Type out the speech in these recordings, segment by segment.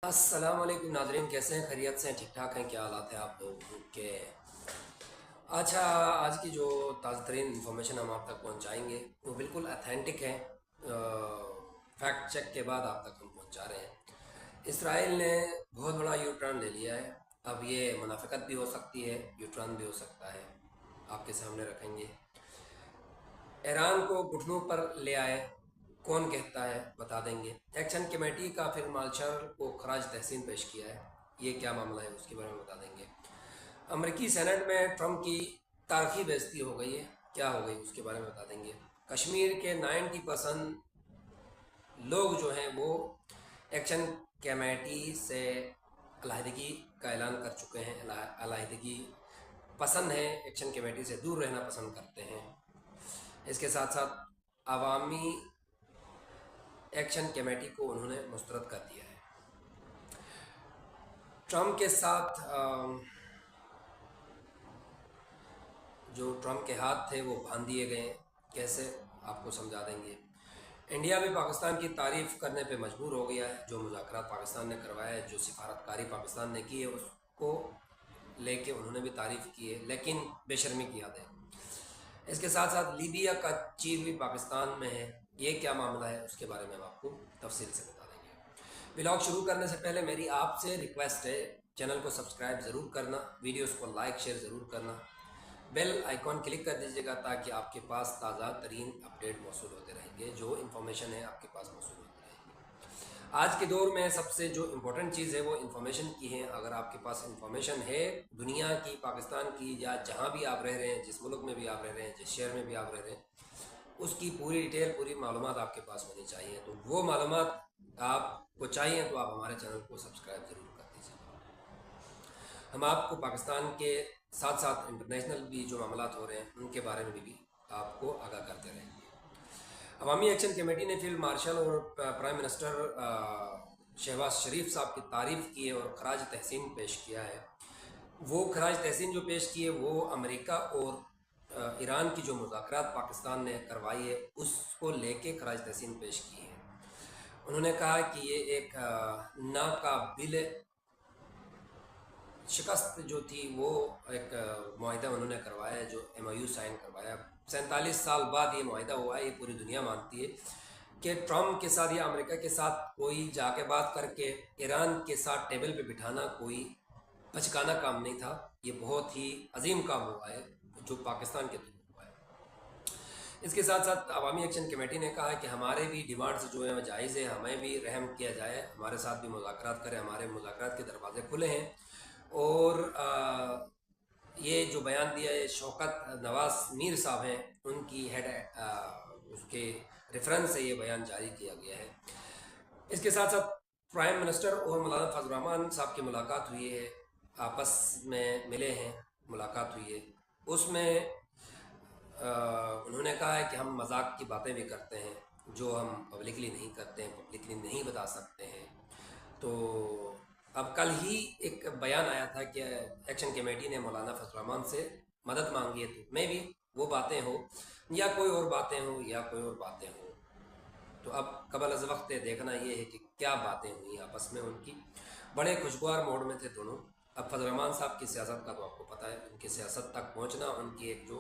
अस्सलाम वालेकुम नाज़रीन, कैसे हैं? खैरियत से हैं? ठीक ठाक हैं? क्या हालात है आप लोगों के? अच्छा, आज की जो ताज़ा तरीन इंफॉर्मेशन हम आप तक पहुंचाएंगे वो बिल्कुल अथेंटिक है। फैक्ट चेक के बाद आप तक हम पहुंचा रहे हैं। इसराइल ने बहुत बड़ा यू टर्न ले लिया है। अब ये मुनाफिकत भी हो सकती है, यू टर्न भी हो सकता है। आपके सामने रखेंगे। ईरान को घुटनों पर ले आए, कौन कहता है बता देंगे। एक्शन कमेटी का फिर मार्शल को खराज तहसीन पेश किया है, ये क्या मामला है उसके बारे में बता देंगे। अमेरिकी सेनेट में ट्रंप की तारीखी बेइज्जती हो गई है, क्या हो गई उसके बारे में बता देंगे। कश्मीर के 90% लोग जो हैं वो एक्शन कमेटी से अलहदगी का ऐलान कर चुके हैं। अलहदगी पसंद है, एक्शन कमेटी से दूर रहना पसंद करते हैं। इसके साथ साथ अवामी एक्शन कमेटी को उन्होंने मुस्तरद कर दिया है। ट्रंप के साथ जो ट्रंप के हाथ थे वो बांध दिए गए। कैसे, आपको समझा देंगे। इंडिया भी पाकिस्तान की तारीफ करने पे मजबूर हो गया है। जो मुज़ाकरात पाकिस्तान ने करवाया है, जो सिफारतकारी पाकिस्तान ने की है, उसको लेके उन्होंने भी तारीफ की है, लेकिन बेशर्मी की हद है। इसके साथ साथ लीबिया का चीफ भी पाकिस्तान में है, ये क्या मामला है उसके बारे में हम आपको तफसील से बता देंगे। व्लॉग शुरू करने से पहले मेरी आपसे रिक्वेस्ट है, चैनल को सब्सक्राइब ज़रूर करना, वीडियोस को लाइक शेयर ज़रूर करना, बेल आइकॉन क्लिक कर दीजिएगा ताकि आपके पास ताज़ा तरीन अपडेट मौसूल होते रहेंगे। जो इन्फॉर्मेशन है आपके पास मौसूल होती रहेगी। आज के दौर में सबसे जो इम्पोर्टेंट चीज़ है वो इन्फॉर्मेशन की है। अगर आपके पास इन्फॉर्मेशन है दुनिया की, पाकिस्तान की, या जहाँ भी आप रह रहे हैं, जिस मुल्क में भी आप रह रहे हैं, जिस शहर में भी आप रह रहे हैं, उसकी पूरी डिटेल, पूरी मालूमात आपके पास होनी चाहिए। तो वो मालूमात आपको चाहिए तो आप हमारे चैनल को सब्सक्राइब ज़रूर कर दीजिए। हम आपको पाकिस्तान के साथ साथ इंटरनेशनल भी जो मामला हो रहे हैं उनके बारे में भी आपको आगाह करते रहेंगे। अवामी एक्शन कमेटी ने फील्ड मार्शल और प्राइम मिनिस्टर शहबाज शरीफ साहब की तारीफ़ की है और खराज तहसीन पेश किया है। वो खराज तहसीन जो पेश की है वो अमेरिका और ईरान की जो मुज़ाकरात पाकिस्तान ने करवाई है उसको लेके खराज तहसीन पेश की है। उन्होंने कहा कि ये एक नाकाबिल शिकस्त जो थी वो एक मुआहिदा उन्होंने करवाया है, जो MOU साइन करवाया। 47 साल बाद ये मुआहिदा हुआ है। ये पूरी दुनिया मानती है कि ट्रम्प के साथ या अमेरिका के साथ कोई जाके बात करके ईरान के साथ टेबल पे बिठाना कोई बचकाना काम नहीं था। ये बहुत ही अजीम काम हुआ है जो पाकिस्तान के लिए हुआ है। इसके साथ साथ अवामी एक्शन कमेटी ने कहा है कि हमारे भी डिमांड्स जो है जायज़ है, हमें भी रहम किया जाए, हमारे साथ भी मुज़ाकरात करें, हमारे मुज़ाकरात के दरवाजे खुले हैं। और ये जो बयान दिया है शौकत नवाज मीर साहब हैं, उनकी हेड उसके रेफरेंस से ये बयान जारी किया गया है। इसके साथ साथ प्राइम मिनिस्टर और मौलाना फजल रहमान साहब की मुलाकात हुई है, आपस में मिले हैं, मुलाकात हुई है। उसमें उन्होंने कहा है कि हम मजाक की बातें भी करते हैं जो हम पब्लिकली नहीं करते हैं, पब्लिकली नहीं बता सकते हैं। तो अब कल ही एक बयान आया था कि एक्शन कमेटी ने मौलाना फजल रहमान से मदद मांगी है। तो मे भी वो बातें हो या कोई और बातें हो या कोई और बातें हो, तो अब कबल अज़ वक्त देखना ये है कि क्या बातें हुई आपस में उनकी। बड़े खुशगवार मोड में थे दोनों। अब फजल रहमान साहब की सियासत का तो आपको पता है, उनकी सियासत तक पहुँचना, उनकी एक जो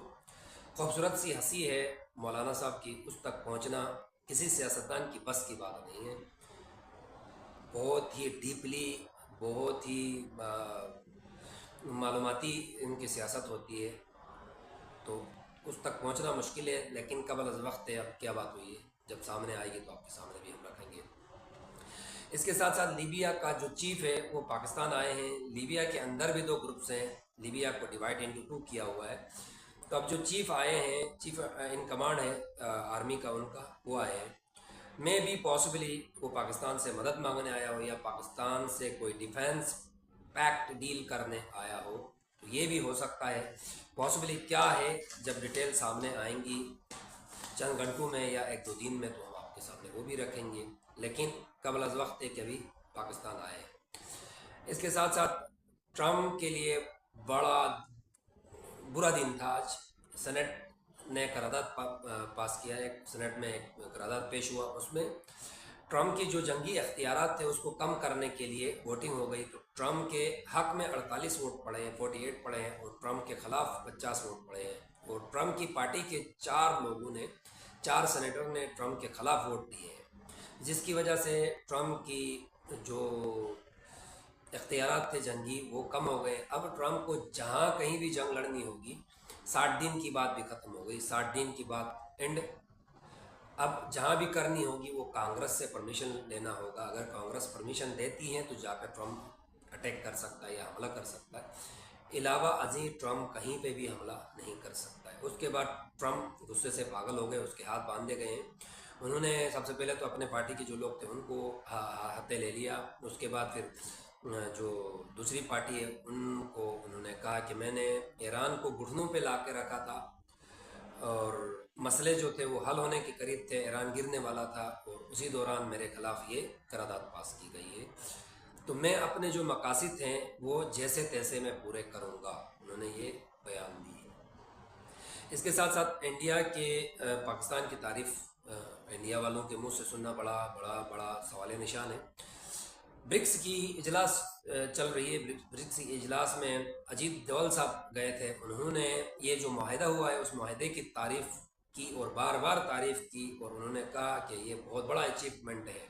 खूबसूरत सी हंसी है मौलाना साहब की, उस तक पहुँचना किसी सियासतदान की बस की बात नहीं है। बहुत ही डीपली, बहुत ही मालूमाती इनकी सियासत होती है, तो उस तक पहुंचना मुश्किल है। लेकिन कबल अज़ वक्त है, अब क्या बात हुई है जब सामने आएगी तो आपके सामने भी हम रखेंगे। इसके साथ साथ लीबिया का जो चीफ है वो पाकिस्तान आए हैं। लीबिया के अंदर भी दो ग्रुप्स हैं, लीबिया को डिवाइड इंटू 2 किया हुआ है। तो अब जो चीफ आए हैं, चीफ इन कमांड है आर्मी का उनका, वो आए हैं। मे भी पॉसिबली वो पाकिस्तान से मदद मांगने आया हो या पाकिस्तान से कोई डिफेंस पैक्ट डील करने आया हो, तो ये भी हो सकता है। पॉसिबली क्या है, जब डिटेल सामने आएंगी चंद घंटों में या 1-2 दिन में, तो हम आपके सामने वो भी रखेंगे। लेकिन कबल अज़ वक्त है कि अभी पाकिस्तान आए हैं। इसके साथ साथ ट्रम्प के लिए बड़ा बुरा दिन था आज। सेनेट ने करारदाद पास किया है, सेनेट में एक करारदाद पेश हुआ, उसमें ٹرمپ کی جو جنگی اختیارات تھے اس کو کم کرنے کے لیے ووٹنگ ہو گئی، تو ٹرمپ کے حق میں 48 ووٹ پڑے ہیں، 48 پڑے ہیں، اور ٹرمپ کے خلاف 50 ووٹ پڑے ہیں، اور ٹرمپ کی پارٹی کے 4 لوگوں نے، 4 سینیٹر نے ٹرمپ کے خلاف ووٹ دیے ہیں، جس کی وجہ سے ٹرمپ کی جو اختیارات تھے جنگی وہ کم ہو گئے۔ اب ٹرمپ کو جہاں کہیں بھی جنگ لڑنی ہوگی، 60 دن کی بات بھی ختم ہو گئی، 60 دن کی بات اینڈ، اب جہاں بھی کرنی ہوگی وہ کانگریس سے پرمیشن لینا ہوگا۔ اگر کانگریس پرمیشن دیتی ہے تو جا کر ٹرمپ اٹیک کر سکتا ہے یا حملہ کر سکتا ہے، علاوہ ازیں ٹرمپ کہیں پہ بھی حملہ نہیں کر سکتا ہے۔ اس کے بعد ٹرمپ غصے سے پاگل ہو گئے، اس کے ہاتھ باندھے گئے ہیں۔ انہوں نے سب سے پہلے تو اپنے پارٹی کے جو لوگ تھے ان کو ہتھے لے لیا، اس کے بعد پھر جو دوسری پارٹی ہے ان کو انہوں نے کہا کہ میں نے ایران کو گھٹنوں پہ لا کے رکھا تھا، اور مسئلے جو تھے وہ حل ہونے کے قریب تھے، ایران گرنے والا تھا، اور اسی دوران میرے خلاف یہ قرارداد پاس کی گئی ہے، تو میں اپنے جو مقاصد ہیں وہ جیسے تیسے میں پورے کروں گا، انہوں نے یہ بیان دی۔ اس کے ساتھ ساتھ انڈیا کے پاکستان کی تعریف انڈیا والوں کے منہ سے سننا بڑا بڑا بڑا سوال نشان ہے۔ برکس کی اجلاس چل رہی ہے، برکس کی اجلاس میں اجیت ڈول صاحب گئے تھے، انہوں نے یہ جو معاہدہ ہوا ہے اس معاہدے کی تعریف کی اور بار بار تعریف کی، اور انہوں نے کہا کہ یہ بہت بڑا اچیومنٹ ہے،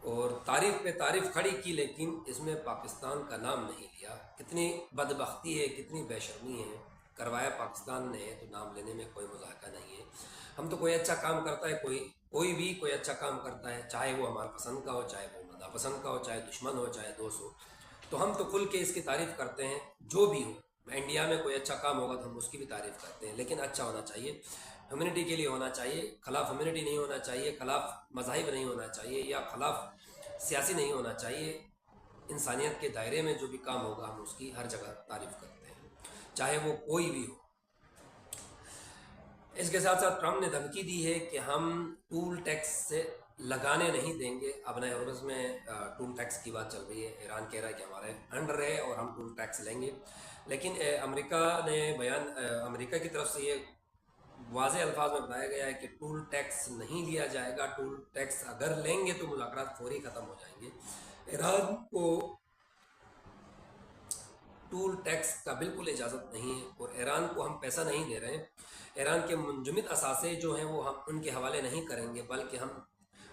اور تعریف پہ تعریف کھڑی کی، لیکن اس میں پاکستان کا نام نہیں لیا۔ کتنی بدبختی ہے، کتنی بے شرمی ہے، کروایا پاکستان نے تو نام لینے میں کوئی مذاکرہ نہیں ہے۔ ہم تو کوئی اچھا کام کرتا ہے، کوئی بھی کوئی اچھا کام کرتا ہے، چاہے وہ ہمارا پسند کا ہو، چاہے وہ ناپسند کا ہو، چاہے دشمن ہو، چاہے دوست ہو، تو ہم تو کھل کے اس کی تعریف کرتے ہیں، جو بھی ہو۔ انڈیا میں کوئی اچھا کام ہوگا تو ہم اس کی بھی تعریف کرتے ہیں، لیکن اچھا ہونا چاہیے، ہیومنٹی کے لیے ہونا چاہیے، خلاف ہیومنٹی نہیں ہونا چاہیے، خلاف مذاہب نہیں ہونا چاہیے، یا خلاف سیاسی نہیں ہونا چاہیے۔ انسانیت کے دائرے میں جو بھی کام ہوگا ہم اس کی ہر جگہ تعریف کرتے ہیں، چاہے وہ کوئی بھی ہو۔ اس کے ساتھ ساتھ ٹرمپ نے دھمکی دی ہے کہ ہم ٹول ٹیکس سے لگانے نہیں دیں گے۔ ابن ہرمز میں ٹول ٹیکس کی بات چل رہی ہے، ایران کہہ رہا ہے کہ ہمارے انڈر ہے اور ہم ٹول ٹیکس لیں گے، لیکن امریکہ کی طرف سے یہ واضح الفاظ میں بتایا گیا ہے کہ ٹول ٹیکس نہیں لیا جائے گا۔ ٹول ٹیکس اگر لیں گے تو مذاکرات فوری ختم ہو جائیں گے۔ ایران کو ٹول ٹیکس کا بالکل اجازت نہیں ہے، اور ایران کو ہم پیسہ نہیں دے رہے ہیں۔ ایران کے منجمد اثاثے جو ہیں وہ ہم ان کے حوالے نہیں کریں گے، بلکہ ہم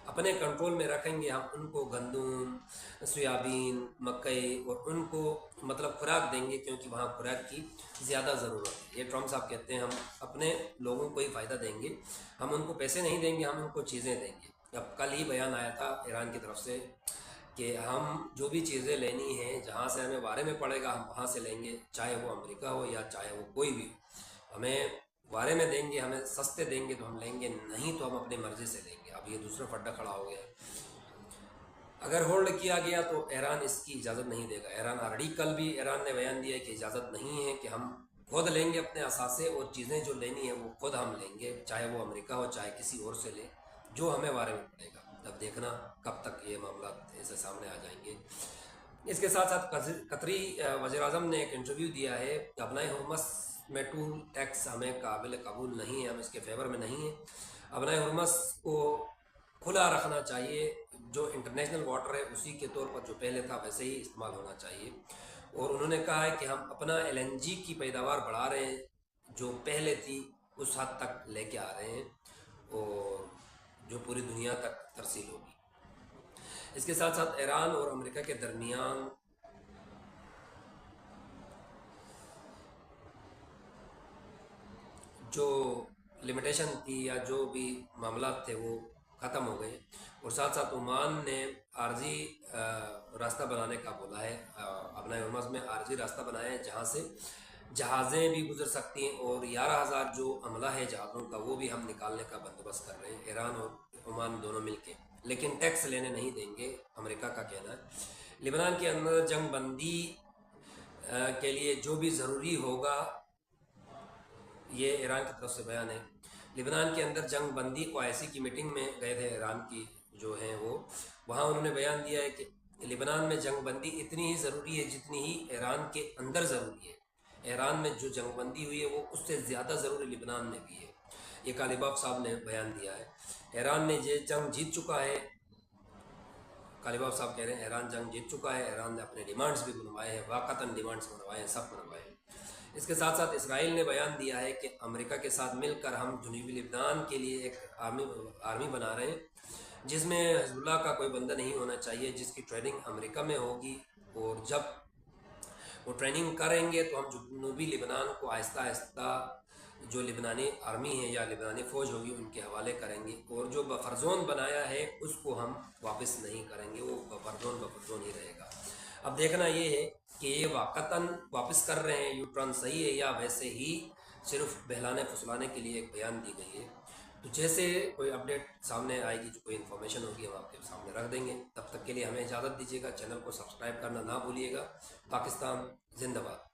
اپنے کنٹرول میں رکھیں گے۔ ہم ان کو گندم، سویابین، مکئی اور ان کو مطلب خوراک دیں گے، کیونکہ وہاں خوراک کی زیادہ ضرورت ہے۔ یہ ٹرمپ صاحب کہتے ہیں ہم اپنے لوگوں کو ہی فائدہ دیں گے، ہم ان کو پیسے نہیں دیں گے، ہم ان کو چیزیں دیں گے۔ اب کل ہی بیان آیا تھا ایران کی طرف سے کہ ہم جو بھی چیزیں لینی ہیں جہاں سے ہمیں وارے میں پڑے گا ہم وہاں سے لیں گے، چاہے وہ امریکہ ہو یا چاہے وہ کوئی بھی ہو، ہمیں وارے میں دیں گے، ہمیں سستے دیں گے تو ہم لیں گے، نہیں تو ہم اپنی مرضی سے لیں گے۔ اب یہ دوسرا پھڈا کھڑا ہو گیا ہے، اگر ہولڈ کیا گیا تو ایران اس کی اجازت نہیں دے گا۔ ایران آلریڈی کل بھی ایران نے بیان دیا ہے کہ اجازت نہیں ہے کہ ہم خود لیں گے اپنے اثاثے، اور چیزیں جو لینی ہیں وہ خود ہم لیں گے، چاہے وہ امریکہ ہو چاہے کسی اور سے لے، جو ہمیں وارے میں پڑے گا۔ اب دیکھنا کب تک یہ معاملات ایسے سامنے آ جائیں گے۔ اس کے ساتھ ساتھ قطری وزیر اعظم نے ایک انٹرویو دیا ہے کہ ابن ہرمز میں ٹول ٹیکس ہمیں قابل قبول نہیں ہے، ہم اس کے فیور میں نہیں ہیں۔ ابن ہرمز کو کھلا رکھنا چاہیے، جو انٹرنیشنل واٹر ہے اسی کے طور پر جو پہلے تھا ویسے ہی استعمال ہونا چاہیے، اور انہوں نے کہا ہے کہ ہم اپنا LNG کی پیداوار بڑھا رہے ہیں، جو پہلے تھی اس حد تک لے کے آ رہے ہیں، اور جو پوری دنیا تک ترسیل ہوگی۔ اس کے ساتھ ساتھ ایران اور امریکہ کے درمیان جو لمیٹیشن تھی یا جو بھی معاملات تھے وہ ختم ہو گئے، اور ساتھ ساتھ عمان نے عارضی راستہ بنانے کا بولا ہے، ابن ہرمز میں عارضی راستہ بنایا ہے جہاں سے جہازیں بھی گزر سکتی ہیں، اور 11,000 جو عملہ ہے جہازوں کا وہ بھی ہم نکالنے کا بندوبست کر رہے ہیں، ایران اور عمان دونوں مل کے، لیکن ٹیکس لینے نہیں دیں گے، امریکہ کا کہنا ہے۔ لبنان کے اندر جنگ بندی کے لیے جو بھی ضروری ہوگا، یہ ایران کی طرف سے بیان ہے۔ لبنان کے اندر جنگ بندی OIC کی میٹنگ میں گئے تھے ایران کی جو ہیں وہ، وہاں انہوں نے بیان دیا ہے کہ لبنان میں جنگ بندی اتنی ہی ضروری ہے جتنی ہی ایران کے اندر ضروری ہے۔ ایران میں جو جنگ بندی ہوئی ہے وہ اس سے زیادہ ضروری لبنان میں بھی ہے، یہ غالباف صاحب نے بیان دیا ہے۔ ایران نے یہ جنگ جیت چکا ہے، कालिबाफ साहब कह रहे हैं ईरान जंग जीत चुका है, ईरान ने अपने डिमांड्स भी मनवाए हैं, वाकतन डिमांड्स मनवाए हैं, सब मनवाए हैं। इसके साथ साथ इसराइल ने बयान दिया है कि अमेरिका के साथ मिलकर हम जनूबी लिबनान के लिए एक आर्मी बना रहे हैं, जिसमें हिजबुल्लाह का कोई बंदा नहीं होना चाहिए, जिसकी ट्रेनिंग अमेरिका में होगी, और जब वो ट्रेनिंग करेंगे तो हम जनूबी लिबनान को आहिस्ता आहिस्ता जो लिबनानी आर्मी है या लिबनानी फ़ौज होगी उनके हवाले करेंगे, और जो बफर जोन बनाया है उसको हम वापस नहीं करेंगे, वो बफर जोन ही रहेगा। अब देखना ये है कि ये वाकतन वापस कर रहे हैं, यू टर्न सही है या वैसे ही सिर्फ बहलाने फुसलाने के लिए एक बयान दी गई है। तो जैसे कोई अपडेट सामने आएगी, जो कोई इन्फॉर्मेशन होगी, हम आपके सामने रख देंगे। तब तक के लिए हमें इजाज़त दीजिएगा, चैनल को सब्सक्राइब करना ना भूलिएगा। पाकिस्तान जिंदाबाद।